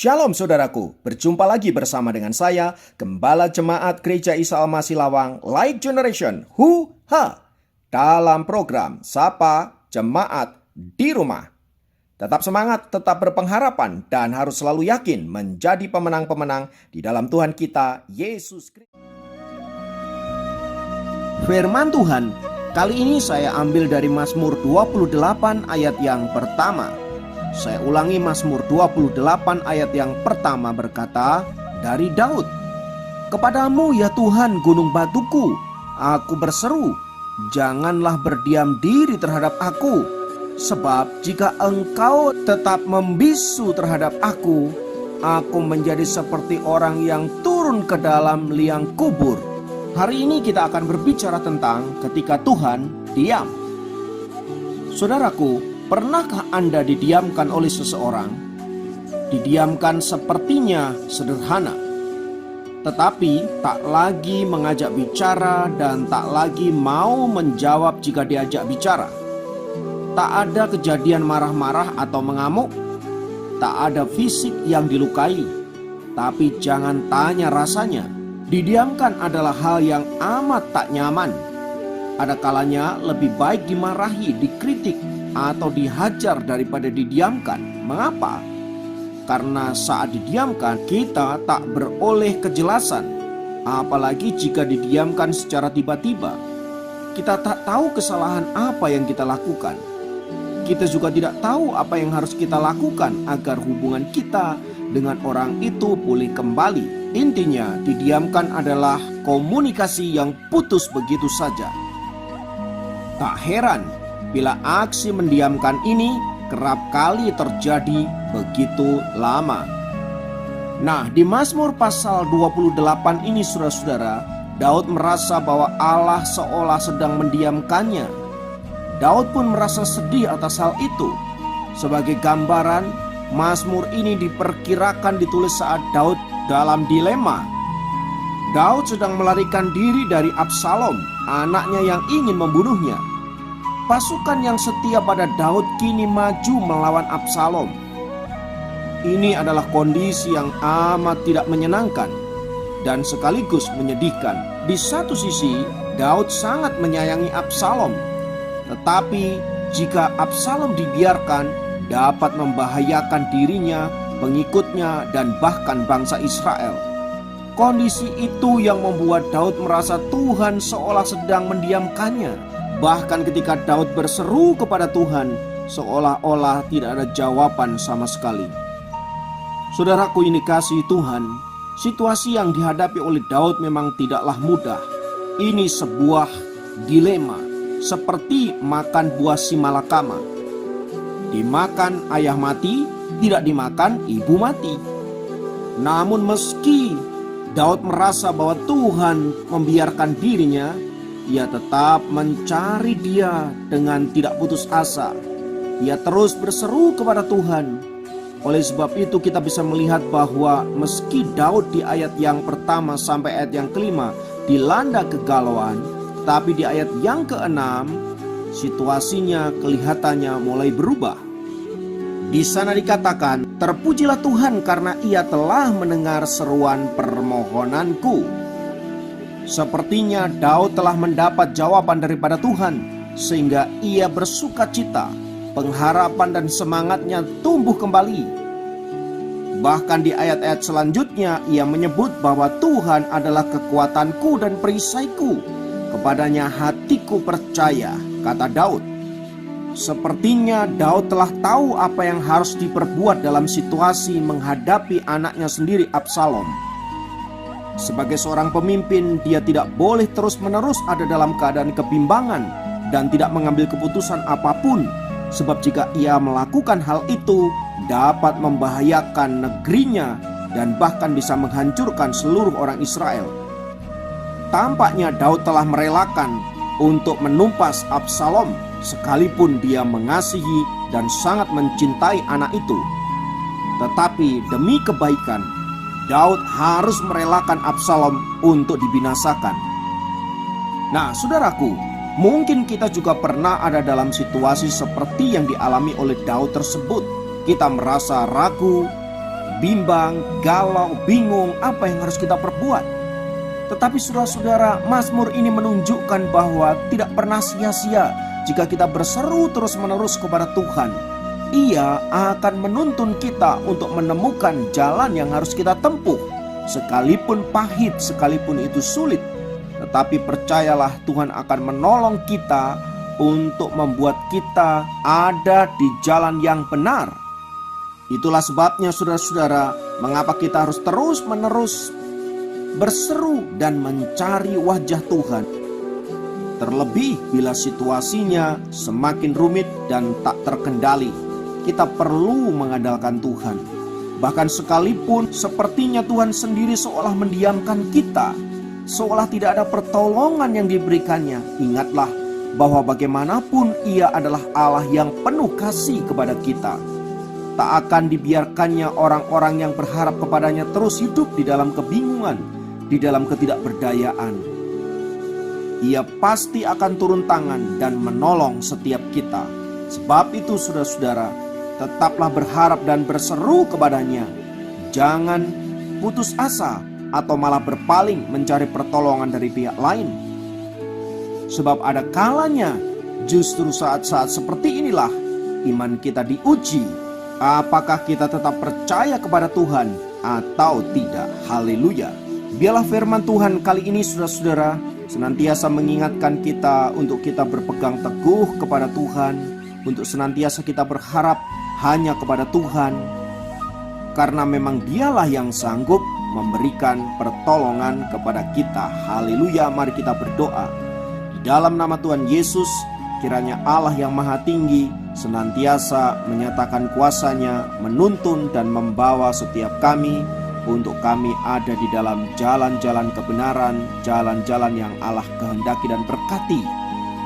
Shalom saudaraku, berjumpa lagi bersama dengan saya, Gembala Jemaat Gereja Isa Al-Masih Lawang, Light Generation, dalam program Sapa Jemaat di Rumah. Tetap semangat, tetap berpengharapan, dan harus selalu yakin menjadi pemenang-pemenang di dalam Tuhan kita, Yesus Kristus. Firman Tuhan, kali ini saya ambil dari Mazmur 28 ayat yang pertama. Saya ulangi, Mazmur 28 ayat yang pertama berkata, dari Daud, "Kepadamu ya Tuhan gunung batuku, aku berseru, janganlah berdiam diri terhadap aku. Sebab jika engkau tetap membisu terhadap aku menjadi seperti orang yang turun ke dalam liang kubur." Hari ini kita akan berbicara tentang ketika Tuhan diam. Saudaraku, pernahkah Anda didiamkan oleh seseorang? Didiamkan sepertinya sederhana, tetapi tak lagi mengajak bicara dan tak lagi mau menjawab jika diajak bicara. Tak ada kejadian marah-marah atau mengamuk, tak ada fisik yang dilukai, tapi jangan tanya rasanya. Didiamkan adalah hal yang amat tak nyaman. Ada kalanya lebih baik dimarahi, dikritik, atau dihajar daripada didiamkan. Mengapa? Karena saat didiamkan kita tak beroleh kejelasan. Apalagi jika didiamkan secara tiba-tiba. Kita tak tahu kesalahan apa yang kita lakukan. Kita juga tidak tahu apa yang harus kita lakukan agar hubungan kita dengan orang itu pulih kembali. Intinya, didiamkan adalah komunikasi yang putus begitu saja. Tak heran bila aksi mendiamkan ini kerap kali terjadi begitu lama. Nah, di Mazmur pasal 28 ini saudara-saudara, Daud merasa bahwa Allah seolah sedang mendiamkannya. Daud pun merasa sedih atas hal itu. Sebagai gambaran, Mazmur ini diperkirakan ditulis saat Daud dalam dilema. Daud sedang melarikan diri dari Absalom, anaknya yang ingin membunuhnya. Pasukan yang setia pada Daud kini maju melawan Absalom. Ini adalah kondisi yang amat tidak menyenangkan dan sekaligus menyedihkan. Di satu sisi, Daud sangat menyayangi Absalom, tetapi jika Absalom dibiarkan, dapat membahayakan dirinya, pengikutnya, dan bahkan bangsa Israel. Kondisi itu yang membuat Daud merasa Tuhan seolah sedang mendiamkannya. Bahkan ketika Daud berseru kepada Tuhan, seolah-olah tidak ada jawaban sama sekali. Saudaraku ini kasih Tuhan, situasi yang dihadapi oleh Daud memang tidaklah mudah. Ini sebuah dilema, seperti makan buah simalakama. Dimakan ayah mati, tidak dimakan ibu mati. Namun meski Daud merasa bahwa Tuhan membiarkan dirinya, ia tetap mencari Dia dengan tidak putus asa. Ia terus berseru kepada Tuhan. Oleh sebab itu kita bisa melihat bahwa meski Daud di ayat yang pertama sampai ayat yang kelima dilanda kegalauan, tetapi di ayat yang keenam situasinya kelihatannya mulai berubah. Di sana dikatakan, "Terpujilah Tuhan karena Ia telah mendengar seruan permohonanku." Sepertinya Daud telah mendapat jawaban daripada Tuhan, sehingga ia bersukacita, pengharapan dan semangatnya tumbuh kembali. Bahkan di ayat-ayat selanjutnya ia menyebut bahwa Tuhan adalah kekuatanku dan perisaiku, kepadanya hatiku percaya, kata Daud. Sepertinya Daud telah tahu apa yang harus diperbuat dalam situasi menghadapi anaknya sendiri Absalom. Sebagai seorang pemimpin, dia tidak boleh terus-menerus ada dalam keadaan kebimbangan dan tidak mengambil keputusan apapun, sebab jika ia melakukan hal itu dapat membahayakan negerinya dan bahkan bisa menghancurkan seluruh orang Israel. Tampaknya Daud telah merelakan untuk menumpas Absalom, sekalipun dia mengasihi dan sangat mencintai anak itu. Tetapi demi kebaikan, Daud harus merelakan Absalom untuk dibinasakan. Nah, saudaraku, mungkin kita juga pernah ada dalam situasi seperti yang dialami oleh Daud tersebut. Kita merasa ragu, bimbang, galau, bingung apa yang harus kita perbuat. Tetapi saudara-saudara, Mazmur ini menunjukkan bahwa tidak pernah sia-sia jika kita berseru terus-menerus kepada Tuhan. Ia akan menuntun kita untuk menemukan jalan yang harus kita tempuh. Sekalipun pahit, sekalipun itu sulit, tetapi percayalah Tuhan akan menolong kita untuk membuat kita ada di jalan yang benar. Itulah sebabnya saudara-saudara, mengapa kita harus terus-menerus berseru dan mencari wajah Tuhan. Terlebih bila situasinya semakin rumit dan tak terkendali, kita perlu mengandalkan Tuhan. Bahkan sekalipun sepertinya Tuhan sendiri seolah mendiamkan kita, seolah tidak ada pertolongan yang diberikannya, ingatlah bahwa bagaimanapun Ia adalah Allah yang penuh kasih kepada kita. Tak akan dibiarkannya orang-orang yang berharap kepadanya terus hidup di dalam kebingungan, di dalam ketidakberdayaan. Ia pasti akan turun tangan dan menolong setiap kita. Sebab itu saudara-saudara, tetaplah berharap dan berseru kepadanya. Jangan putus asa atau malah berpaling mencari pertolongan dari pihak lain. Sebab ada kalanya justru saat-saat seperti inilah iman kita diuji. Apakah kita tetap percaya kepada Tuhan atau tidak? Haleluya. Biarlah firman Tuhan kali ini saudara-saudara senantiasa mengingatkan kita untuk kita berpegang teguh kepada Tuhan, untuk senantiasa kita berharap hanya kepada Tuhan, karena memang Dialah yang sanggup memberikan pertolongan kepada kita. Haleluya. Mari kita berdoa. Di dalam nama Tuhan Yesus, kiranya Allah yang Maha Tinggi senantiasa menyatakan kuasa-Nya, menuntun dan membawa setiap kami untuk kami ada di dalam jalan-jalan kebenaran, jalan-jalan yang Allah kehendaki dan berkati.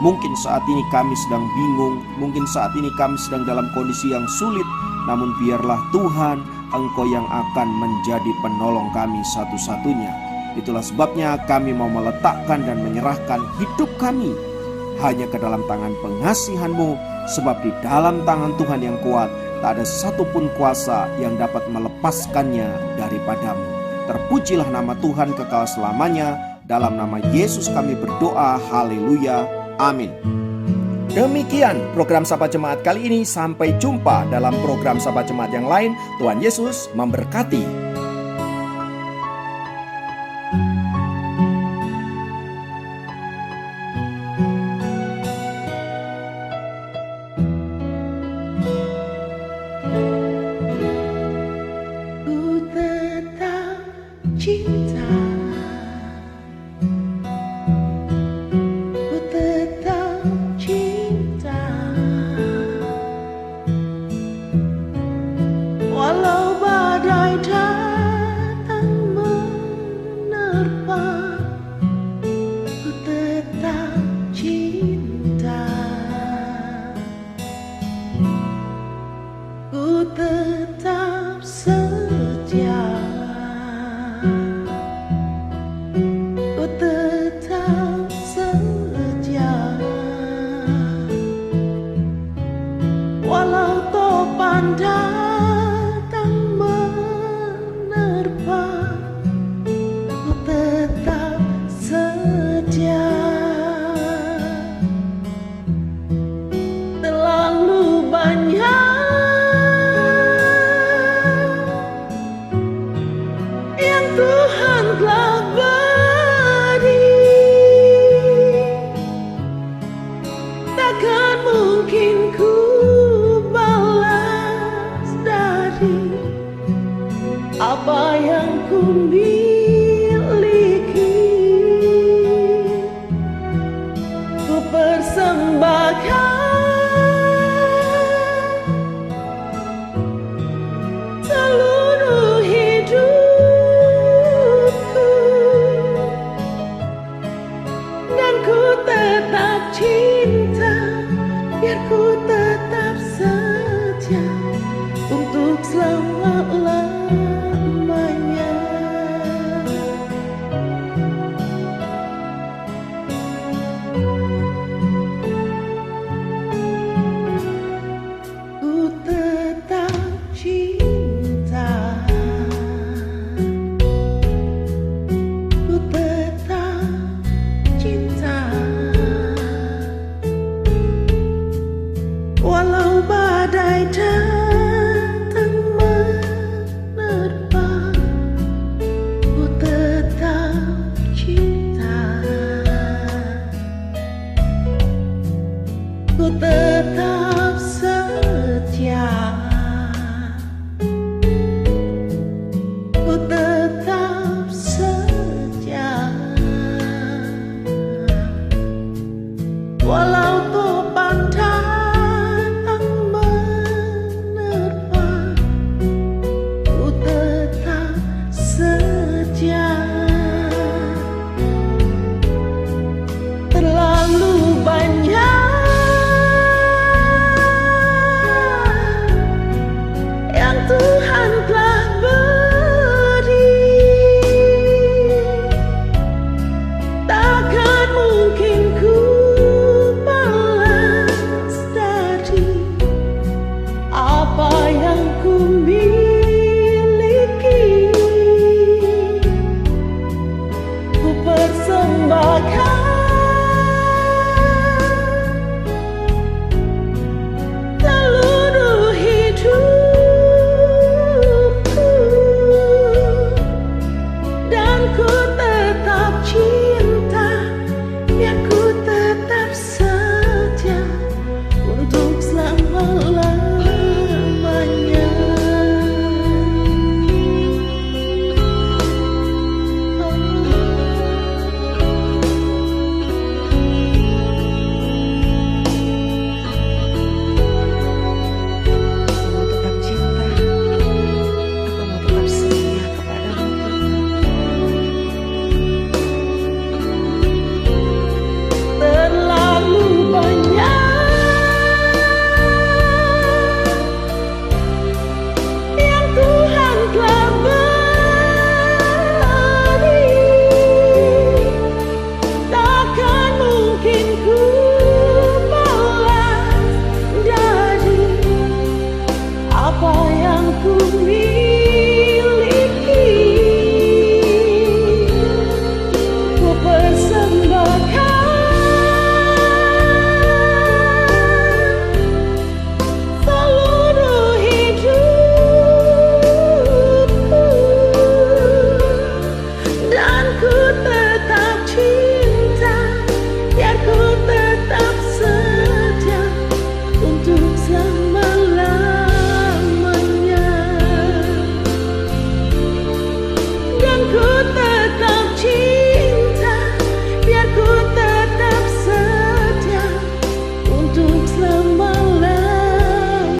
Mungkin saat ini kami sedang bingung, mungkin saat ini kami sedang dalam kondisi yang sulit, namun biarlah Tuhan, Engkau yang akan menjadi penolong kami satu-satunya. Itulah sebabnya kami mau meletakkan dan menyerahkan hidup kami hanya ke dalam tangan pengasihan-Mu, sebab di dalam tangan Tuhan yang kuat tak ada satupun kuasa yang dapat melepaskannya daripadamu. Terpujilah nama Tuhan kekal selamanya. Dalam nama Yesus kami berdoa. Haleluya. Amin. Demikian program Sahabat Jemaat kali ini. Sampai jumpa dalam program Sahabat Jemaat yang lain. Tuhan Yesus memberkati. Takkan mungkin ku balas brighter